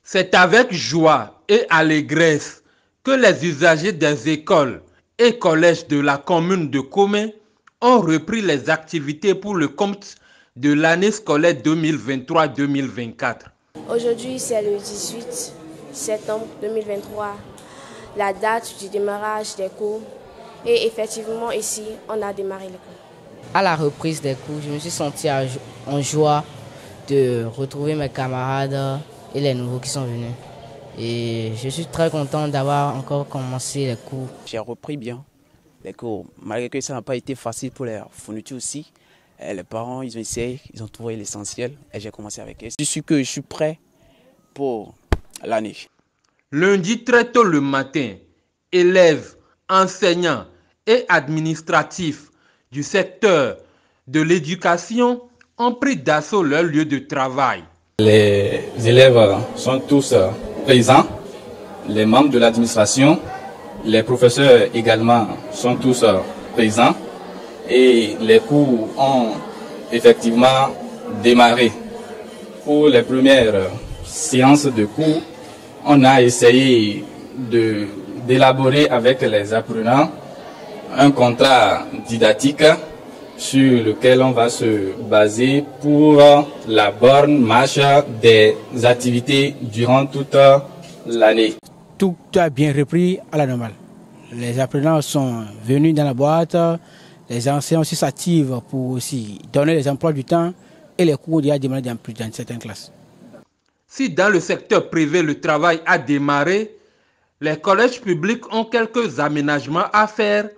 C'est avec joie et allégresse que les usagers des écoles et collèges de la commune de Komé ont repris les activités pour le compte de l'année scolaire 2023-2024. Aujourd'hui, c'est le 18 septembre 2023, la date du démarrage des cours. Et effectivement, ici, on a démarré les cours. À la reprise des cours, je me suis senti en joie de retrouver mes camarades et les nouveaux qui sont venus. Et je suis très content d'avoir encore commencé les cours. J'ai repris bien les cours, malgré que ça n'a pas été facile pour les fournitures aussi. Et les parents, ils ont essayé, ils ont trouvé l'essentiel et j'ai commencé avec eux. Je suis prêt pour l'année. Lundi très tôt le matin, élèves, enseignants et administratifs du secteur de l'éducation ont pris d'assaut leur lieu de travail. Les élèves sont tous présents, les membres de l'administration, les professeurs également sont tous présents et les cours ont effectivement démarré. Pour les premières séances de cours, on a essayé d'élaborer avec les apprenants un contrat didactique sur lequel on va se baser pour la bonne marche des activités durant toute l'année. Tout a bien repris à la normale. Les apprenants sont venus dans la boîte, les enseignants aussi s'activent pour aussi donner les emplois du temps et les cours déjà démarré dans certaines classes. Si dans le secteur privé le travail a démarré, les collèges publics ont quelques aménagements à faire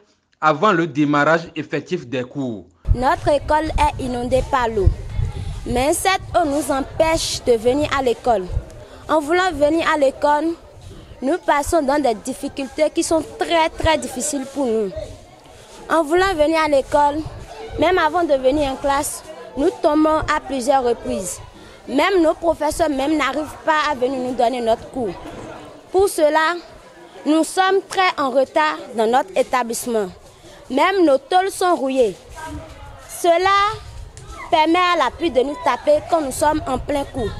avant le démarrage effectif des cours. Notre école est inondée par l'eau, mais cette eau nous empêche de venir à l'école. En voulant venir à l'école, nous passons dans des difficultés qui sont très difficiles pour nous. En voulant venir à l'école, même avant de venir en classe, nous tombons à plusieurs reprises. Même nos professeurs n'arrivent pas à venir nous donner notre cours. Pour cela, nous sommes très en retard dans notre établissement. Même nos tôles sont rouillées. Cela permet à la pluie de nous taper quand nous sommes en plein cours.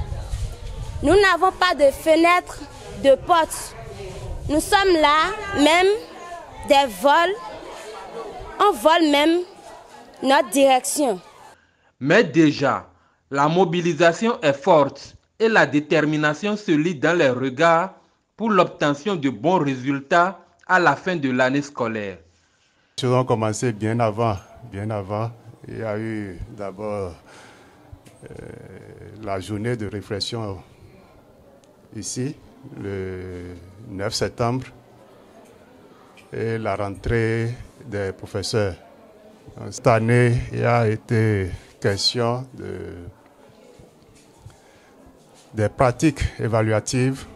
Nous n'avons pas de fenêtres, de portes. Nous sommes là, même des vols. On vole même notre direction. Mais déjà, la mobilisation est forte et la détermination se lit dans les regards pour l'obtention de bons résultats à la fin de l'année scolaire. Les choses ont commencé bien avant. Il y a eu d'abord la journée de réflexion ici, le 9 septembre, et la rentrée des professeurs. Cette année, il a été question des pratiques évaluatives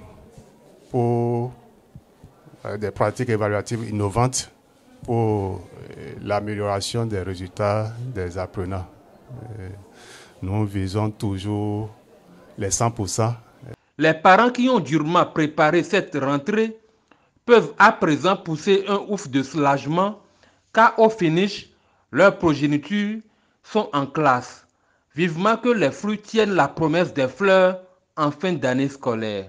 innovantes pour l'amélioration des résultats des apprenants. Nous visons toujours les 100%. Les parents qui ont durement préparé cette rentrée peuvent à présent pousser un ouf de soulagement car au finish, leurs progénitures sont en classe. Vivement que les fruits tiennent la promesse des fleurs en fin d'année scolaire.